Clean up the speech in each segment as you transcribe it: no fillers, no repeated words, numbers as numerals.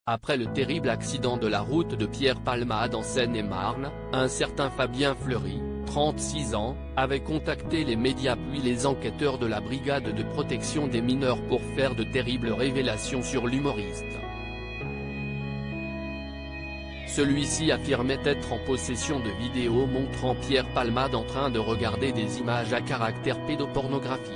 Après le terrible accident de la route de Pierre Palmade en Seine-et-Marne, un certain Fabien Fleury, 36 ans, avait contacté les médias puis les enquêteurs de la brigade de protection des mineurs pour faire de terribles révélations sur l'humoriste. Celui-ci affirmait être en possession de vidéos montrant Pierre Palmade en train de regarder des images à caractère pédopornographique.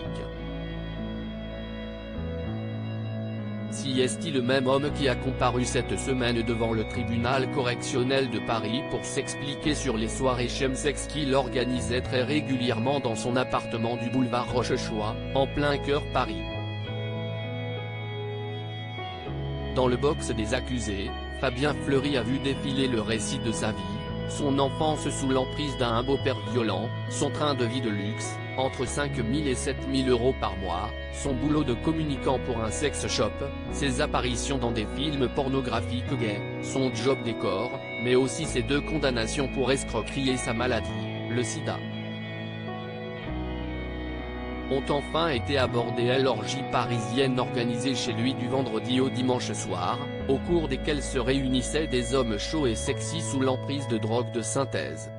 C'est le même homme qui a comparu cette semaine devant le tribunal correctionnel de Paris pour s'expliquer sur les soirées chemsex qu'il organisait très régulièrement dans son appartement du boulevard Rochechouart, en plein cœur Paris. Dans le box des accusés, Fabien Fleury a vu défiler le récit de sa vie, son enfance sous l'emprise d'un beau-père violent, son train de vie de luxe, entre 5 000 et 7 000 euros par mois, son boulot de communicant pour un sex shop, ses apparitions dans des films pornographiques gays, son job décor, mais aussi ses 2 condamnations pour escroquerie et sa maladie, le sida. Ont enfin été abordées l'orgie parisienne organisée chez lui du vendredi au dimanche soir, au cours desquelles se réunissaient des hommes chauds et sexy sous l'emprise de drogue de synthèse.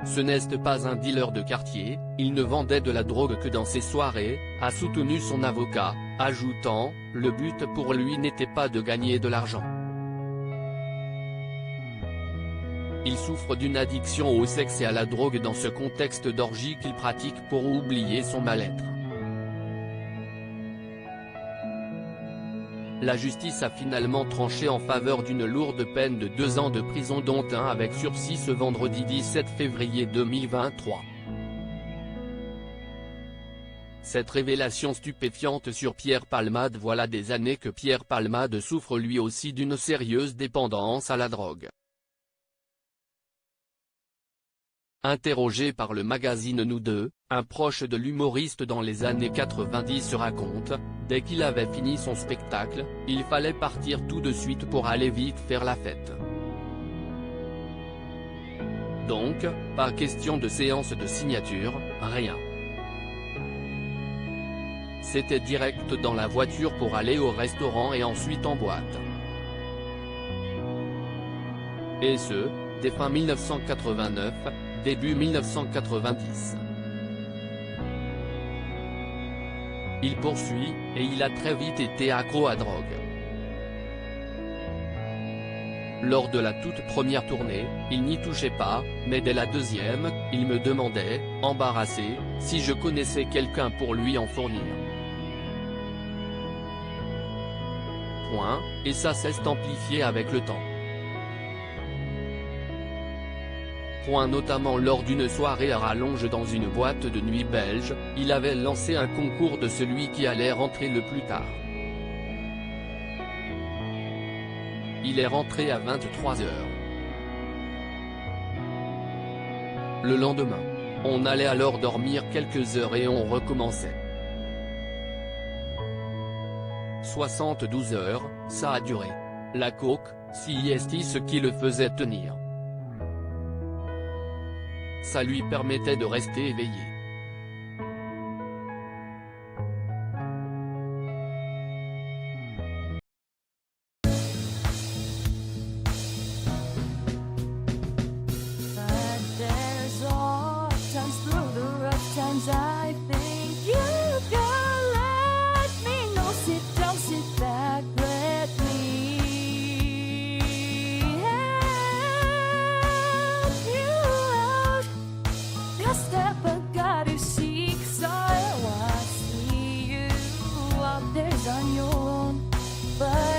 Ce n'est pas un dealer de quartier, il ne vendait de la drogue que dans ses soirées, a soutenu son avocat, ajoutant, le but pour lui n'était pas de gagner de l'argent. Il souffre d'une addiction au sexe et à la drogue dans ce contexte d'orgie qu'il pratique pour oublier son mal-être. La justice a finalement tranché en faveur d'une lourde peine de 2 ans de prison dont 1 avec sursis ce vendredi 17 février 2023. Cette révélation stupéfiante sur Pierre Palmade. Voilà des années que Pierre Palmade souffre lui aussi d'une sérieuse dépendance à la drogue. Interrogé par le magazine Nous Deux, un proche de l'humoriste dans les années 90 raconte, dès qu'il avait fini son spectacle, il fallait partir tout de suite pour aller vite faire la fête. Donc, pas question de séance de signature, rien. C'était direct dans la voiture pour aller au restaurant et ensuite en boîte. Et ce, dès fin 1989, début 1990. Il poursuit, et il a très vite été accro à drogue. Lors de la toute première tournée, il n'y touchait pas, mais dès la deuxième, il me demandait, embarrassé, si je connaissais quelqu'un pour lui en fournir. Et ça s'est amplifié avec le temps. Notamment lors d'une soirée à rallonge dans une boîte de nuit belge, il avait lancé un concours de celui qui allait rentrer le plus tard. Il est rentré à 23 h. Le lendemain, on allait alors dormir quelques heures et on recommençait. 72 heures, ça a duré. La coke, c'est ce qui le faisait tenir. Ça lui permettait de rester éveillé. On your own, but